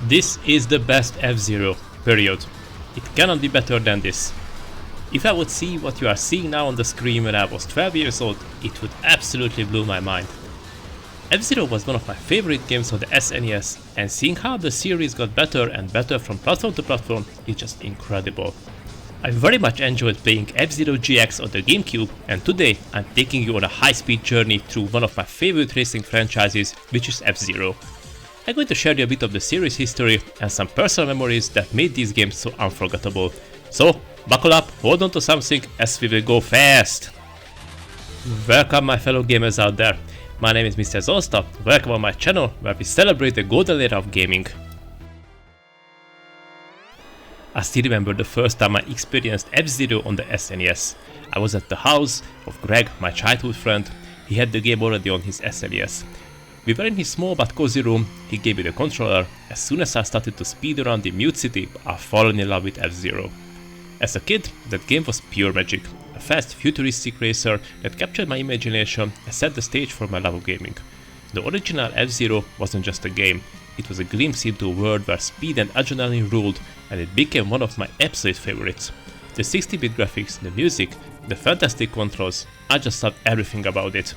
This is the best F-Zero, period. It cannot be better than this. If I would see what you are seeing now on the screen when I was 12 years old, it would absolutely blow my mind. F-Zero was one of my favorite games on the SNES, and seeing how the series got better and better from platform to platform is just incredible. I very much enjoyed playing F-Zero GX on the GameCube, and today I'm taking you on a high-speed journey through one of my favorite racing franchises, which is F-Zero. I'm going to share you a bit of the series history and some personal memories that made these games so unforgettable. So, buckle up, hold on to something as we will go fast! Welcome my fellow gamers out there. My name is Mr. Zolsta, welcome on my channel where we celebrate the golden era of gaming. I still remember the first time I experienced F-Zero on the SNES. I was at the house of Greg, my childhood friend. He had the game already on his SNES. We were in his small but cozy room, he gave me the controller. As soon as I started to speed around the Mute City, I fallen in love with F-Zero. As a kid, that game was pure magic. A fast, futuristic racer that captured my imagination and set the stage for my love of gaming. The original F-Zero wasn't just a game, it was a glimpse into a world where speed and adrenaline ruled, and it became one of my absolute favorites. The 60-bit graphics, the music, the fantastic controls, I just loved everything about it.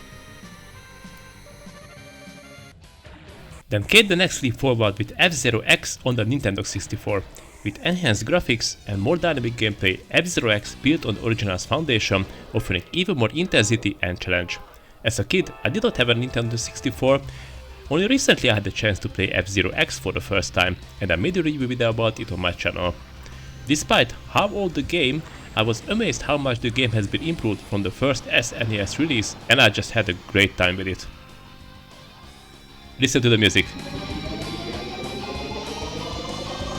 Then came the next leap forward with F-Zero X on the Nintendo 64. With enhanced graphics and more dynamic gameplay, F-Zero X built on the original's foundation, offering even more intensity and challenge. As a kid, I did not have a Nintendo 64, only recently I had the chance to play F-Zero X for the first time, and I made a review video about it on my channel. Despite how old the game, I was amazed how much the game has been improved from the first SNES release, and I just had a great time with it. Listen to the music.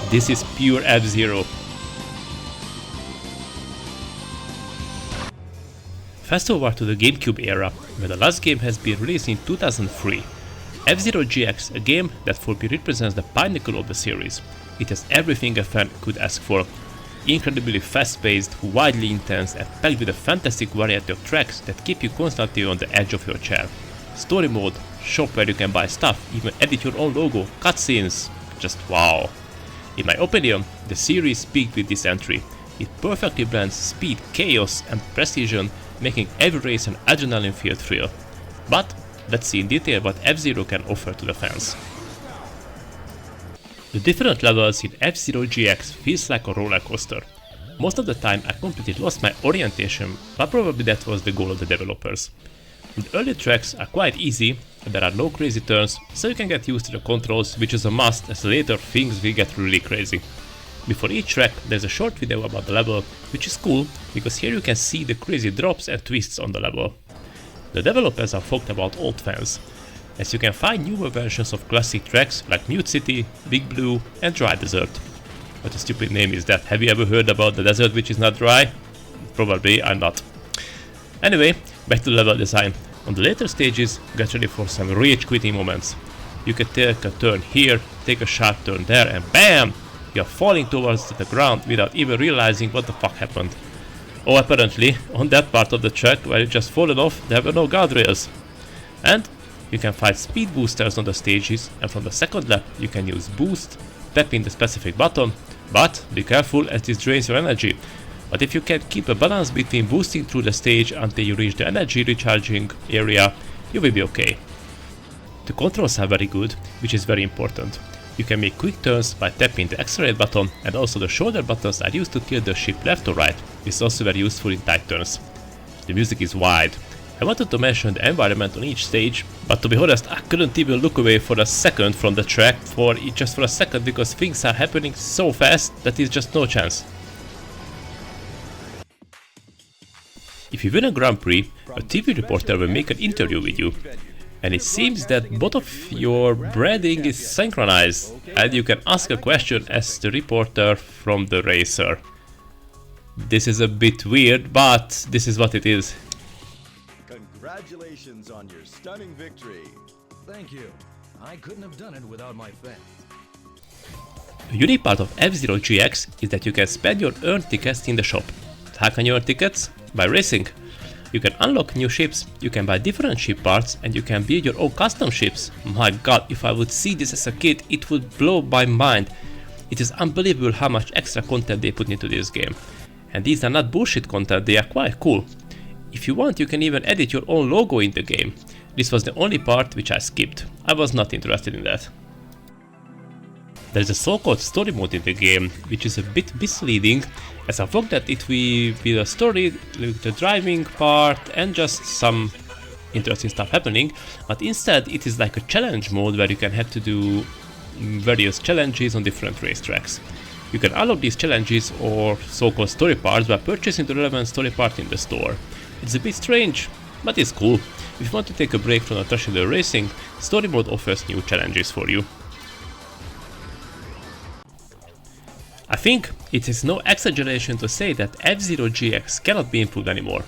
This is pure F-Zero. Fast forward to the GameCube era, where the last game has been released in 2003. F-Zero GX, a game that for me represents the pinnacle of the series. It has everything a fan could ask for. Incredibly fast-paced, wildly intense, and packed with a fantastic variety of tracks that keep you constantly on the edge of your chair. Story mode, shop where you can buy stuff, even edit your own logo, cutscenes, just wow. In my opinion, the series peaked with this entry. It perfectly blends speed, chaos and precision, making every race an adrenaline-filled thrill. But let's see in detail what F-Zero can offer to the fans. The different levels in F-Zero GX feels like a roller coaster. Most of the time I completely lost my orientation, but probably that was the goal of the developers. The early tracks are quite easy, and there are no crazy turns, so you can get used to the controls, which is a must as later things will get really crazy. Before each track there's a short video about the level, which is cool, because here you can see the crazy drops and twists on the level. The developers are fucked about old fans, as you can find newer versions of classic tracks like Mute City, Big Blue and Dry Desert. What a stupid name is that? Have you ever heard about the desert which is not dry? Probably I'm not. Anyway, back to the level design. On the later stages, get ready for some rage quitting moments. You can take a turn here, take a sharp turn there, and BAM! You are falling towards the ground without even realizing what the fuck happened. Oh, apparently, on that part of the track where you just fallen off, there were no guardrails. And you can find speed boosters on the stages, and from the second lap you can use boost, tapping the specific button, but be careful as this drains your energy. But if you can keep a balance between boosting through the stage until you reach the energy recharging area, you will be okay. The controls are very good, which is very important. You can make quick turns by tapping the accelerate button, and also the shoulder buttons are used to tilt the ship left or right. This is also very useful in tight turns. The music is wide. I wanted to mention the environment on each stage, but to be honest I couldn't even look away for a second from the track just for a second, because things are happening so fast that it's just no chance. If you win a Grand Prix, a TV reporter will make an interview with you. And it seems that both of your branding is synchronized, and you can ask a question as the reporter from the racer. This is a bit weird, but this is what it is. Congratulations on your stunning victory. Thank you. I couldn't have done it without my fans. A unique part of F-Zero GX is that you can spend your earned tickets in the shop. How can you earn tickets? By racing. You can unlock new ships, you can buy different ship parts, and you can build your own custom ships. My god, if I would see this as a kid, it would blow my mind. It is unbelievable how much extra content they put into this game. And these are not bullshit content, they are quite cool. If you want, you can even edit your own logo in the game. This was the only part which I skipped. I was not interested in that. There is a so-called story mode in the game, which is a bit misleading, as I thought that it will be a story with the driving part and just some interesting stuff happening, but instead it is like a challenge mode where you can have to do various challenges on different racetracks. You can unlock these challenges or so-called story parts by purchasing the relevant story part in the store. It's a bit strange, but it's cool. If you want to take a break from the traditional racing, story mode offers new challenges for you. I think it is no exaggeration to say that F-Zero GX cannot be improved anymore.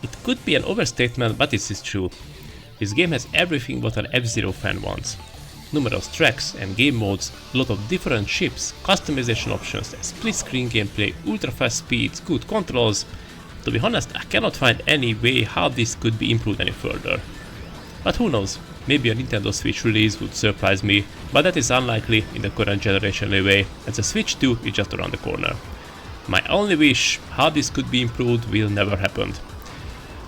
It could be an overstatement, but it is true. This game has everything what an F-Zero fan wants. Numerous tracks and game modes, a lot of different ships, customization options, split-screen gameplay, ultra-fast speeds, good controls. To be honest, I cannot find any way how this could be improved any further. But who knows, maybe a Nintendo Switch release would surprise me, but that is unlikely in the current generation anyway, as the Switch 2 is just around the corner. My only wish how this could be improved will never happen.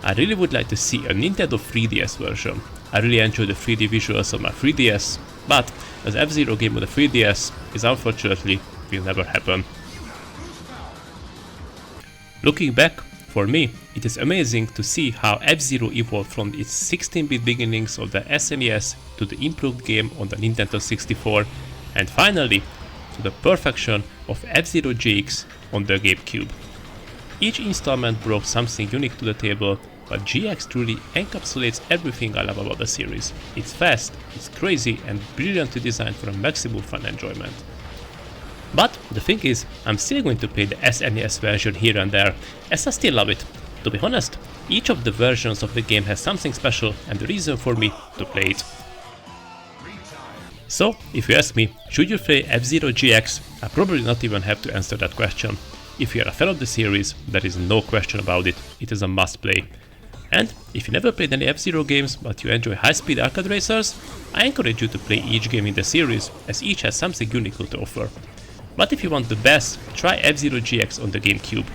I really would like to see a Nintendo 3DS version. I really enjoy the 3D visuals on my 3DS, but an F-Zero game on the 3DS is unfortunately will never happen. Looking back, for me, it is amazing to see how F-Zero evolved from its 16-bit beginnings of the SNES to the improved game on the Nintendo 64, and finally to the perfection of F-Zero GX on the GameCube. Each installment brought something unique to the table, but GX truly encapsulates everything I love about the series. It's fast, it's crazy and brilliantly designed for a maximum fun enjoyment. But the thing is, I'm still going to play the SNES version here and there, as I still love it. To be honest, each of the versions of the game has something special and a reason for me to play it. So, if you ask me, should you play F-Zero GX, I probably not even have to answer that question. If you are a fan of the series, there is no question about it, it is a must play. And if you never played any F-Zero games but you enjoy high-speed arcade racers, I encourage you to play each game in the series, as each has something unique to offer. But if you want the best, try F-Zero GX on the GameCube.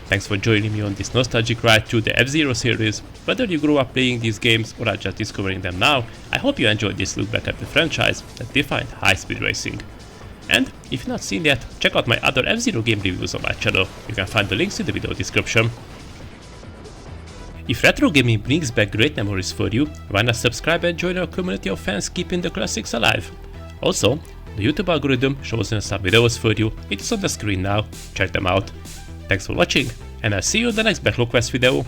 Thanks for joining me on this nostalgic ride through the F-Zero series. Whether you grew up playing these games or are just discovering them now, I hope you enjoyed this look back at the franchise that defined high-speed racing. And if you've not seen yet, check out my other F-Zero game reviews on my channel. You can find the links in the video description. If retro gaming brings back great memories for you, why not subscribe and join our community of fans keeping the classics alive? Also, the YouTube algorithm shows some videos for you, it's on the screen now, check them out. Thanks for watching, and I'll see you in the next Backlog Quest video.